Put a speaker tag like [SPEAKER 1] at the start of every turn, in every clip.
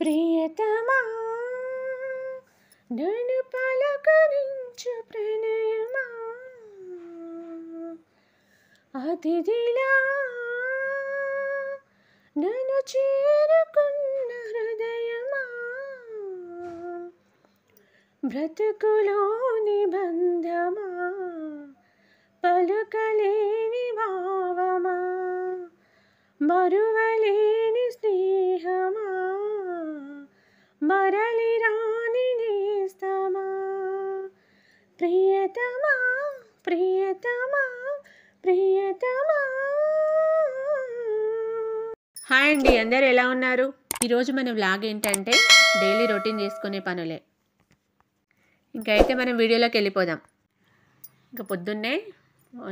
[SPEAKER 1] ప్రియతమా నన్ను పలకరించు ప్రణయమా అతిథిలా నన్ను చేరుకున్న హృదయమా బ్రతుకులోని బంధమా పలుకలేని భావమా మరువలేని స్నేహమా మరలి రాని నేస్తమా ప్రియతమా ప్రియతమా ప్రియతమా. హాయ్ అండి, అందరు ఎలా ఉన్నారు? ఈరోజు మన వ్లాగ్ ఏంటంటే డైలీ రొటీన్ చేసుకునే పనులే. ఇంకైతే మనం వీడియోలోకి వెళ్ళిపోదాం. ఇంకా పొద్దున్నే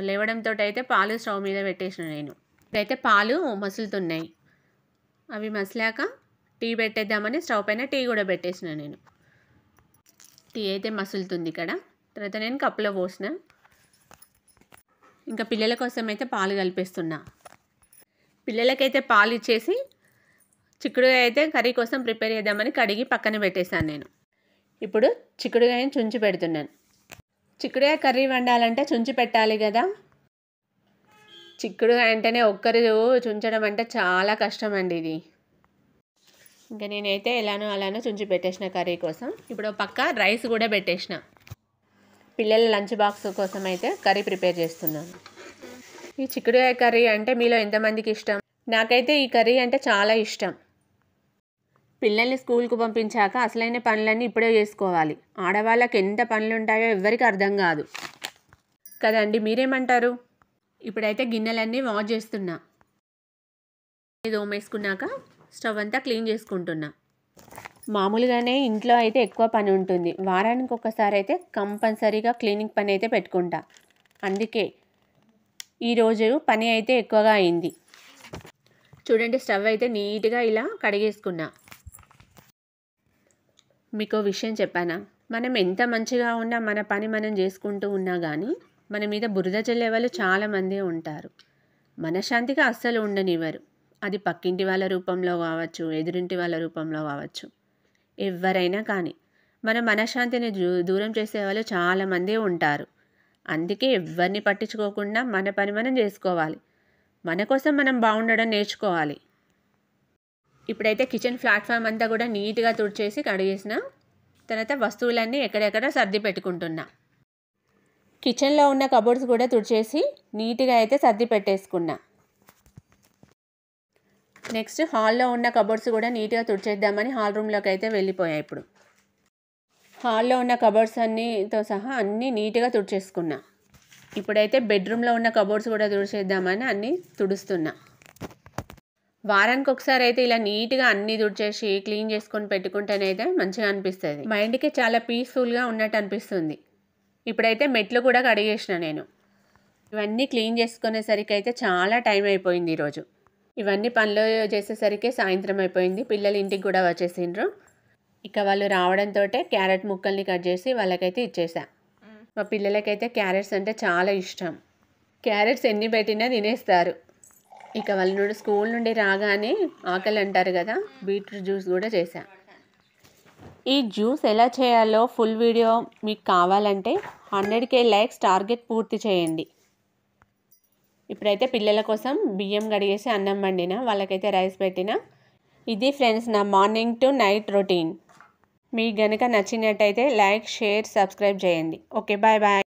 [SPEAKER 1] లేవడంతో అయితే పాలు స్టవ్ మీద పెట్టేసిన నేను. ఇప్పుడైతే పాలు మసులుతున్నాయి. అవి మసిలాక టీ పెట్టేద్దామని స్టవ్ పైన టీ కూడా పెట్టేసిన నేను. టీ అయితే మసులుతుంది ఇక్కడ. తర్వాత నేను కప్పులో పోసిన. ఇంకా పిల్లల కోసం అయితే పాలు కలిపేస్తున్నా. పిల్లలకైతే పాలు ఇచ్చేసి చిక్కుడుగాయ అయితే కర్రీ కోసం ప్రిపేర్ చేద్దామని కడిగి పక్కన పెట్టేశాను నేను. ఇప్పుడు చిక్కుడుగాయని చుంచి పెడుతున్నాను. చిక్కుడుగాయ కర్రీ వండాలంటే చుంచి పెట్టాలి కదా. చిక్కుడుగాయ అంటేనే ఒక్కరు చుంచడం అంటే చాలా కష్టం అండి ఇది. ఇంకా నేనైతే అలానో చుంచి పెట్టేసిన కర్రీ కోసం. ఇప్పుడు పక్క రైస్ కూడా పెట్టేసిన. పిల్లల లంచ్ బాక్స్ కోసం అయితే కర్రీ ప్రిపేర్ చేస్తున్నాను. ఈ చిక్కుడుగాయ కర్రీ అంటే మీలో ఎంతమందికి ఇష్టం? నాకైతే ఈ కర్రీ అంటే చాలా ఇష్టం. పిల్లల్ని స్కూల్కు పంపించాక అసలైన పనులన్నీ ఇప్పుడే చేసుకోవాలి. ఆడవాళ్ళకి ఎంత పనులు ఉంటాయో ఎవ్వరికి అర్థం కాదు కదండి, మీరేమంటారు? ఇప్పుడైతే గిన్నెలన్నీ వాష్ చేస్తున్నా. దోమేసుకున్నాక స్టవ్ అంతా క్లీన్ చేసుకుంటున్నా. మామూలుగానే ఇంట్లో అయితే ఎక్కువ పని ఉంటుంది. వారానికి ఒకసారి అయితే కంపల్సరీగా క్లీనింగ్ పని అయితే పెట్టుకుంటా. అందుకే ఈరోజు పని అయితే ఎక్కువగా అయింది. చూడండి, స్టవ్ అయితే నీట్గా ఇలా కడిగేసుకున్నా. మీకు విషయం చెప్పానా, మనం ఎంత మంచిగా ఉన్నా మన పని మనం చేసుకుంటూ ఉన్నా కానీ మన మీద బురద చల్లే వాళ్ళు చాలామంది ఉంటారు. మనశ్శాంతిగా అస్సలు ఉండనివ్వరు. అది పక్కింటి వాళ్ళ రూపంలో కావచ్చు, ఎదురింటి వాళ్ళ రూపంలో కావచ్చు, ఎవరైనా కానీ మన మనశ్శాంతిని దూరం చేసేవాళ్ళు చాలామంది ఉంటారు. అందుకే ఎవరిని పట్టించుకోకుండా మన పని మనం చేసుకోవాలి. మన కోసం మనం బాగుండడం నేర్చుకోవాలి. ఇప్పుడైతే కిచెన్ ప్లాట్ఫామ్ అంతా కూడా నీట్గా తుడిచేసి కడిగేసిన. తర్వాత వస్తువులన్నీ ఎక్కడెక్కడ సర్ది పెట్టుకుంటున్నా. కిచెన్లో ఉన్న కబోర్డ్స్ కూడా తుడిచేసి నీట్గా అయితే సర్ది పెట్టేసుకున్నా. నెక్స్ట్ హాల్లో ఉన్న కబోర్డ్స్ కూడా నీట్గా తుడిచేద్దామని హాల్ రూమ్లోకి అయితే వెళ్ళిపోయాయి. ఇప్పుడు హాల్లో ఉన్న కబోర్డ్స్ అన్నీతో సహా అన్నీ నీట్గా తుడిచేసుకున్నా. ఇప్పుడైతే బెడ్రూమ్లో ఉన్న కబోర్డ్స్ కూడా తుడిచేద్దామని అన్నీ తుడుస్తున్నా. వారానికి ఒకసారి అయితే ఇలా నీట్గా అన్నీ తుడిచేసి క్లీన్ చేసుకొని పెట్టుకుంటేనైతే మంచిగా అనిపిస్తుంది. మైండ్కి చాలా పీస్ఫుల్గా ఉన్నట్టు అనిపిస్తుంది. ఇప్పుడైతే మెట్లు కూడా కడిగేసిన నేను. ఇవన్నీ క్లీన్ చేసుకునేసరికి అయితే చాలా టైం అయిపోయింది ఈరోజు. ఇవన్నీ పనులు చేసేసరికి సాయంత్రం అయిపోయింది. పిల్లలు ఇంటికి కూడా వచ్చేసిండ్రు. ఇక వాళ్ళు రావడంతో క్యారెట్ ముక్కల్ని కట్ చేసి వాళ్ళకైతే ఇచ్చేసా. మా పిల్లలకైతే క్యారెట్స్ అంటే చాలా ఇష్టం. క్యారెట్స్ ఎన్ని పెట్టినా తినేస్తారు. ఇక వాళ్ళు స్కూల్ నుండి రాగానే ఆకలి అంటారు కదా, బీట్రూట్ జ్యూస్ కూడా చేశా. ఈ జ్యూస్ ఎలా చేయాలో ఫుల్ వీడియో మీకు కావాలంటే 100K లైక్స్ టార్గెట్ పూర్తి చేయండి. ఇప్పుడైతే పిల్లల కోసం బియ్యం కడిగేసి అన్నం వండిన, వాళ్ళకైతే రైస్ పెట్టిన. ఇది ఫ్రెండ్స్ నా మార్నింగ్ టు నైట్ రొటీన్. మీకు కనుక నచ్చినట్టయితే లైక్, షేర్, సబ్స్క్రైబ్ చేయండి. Okay, bye bye.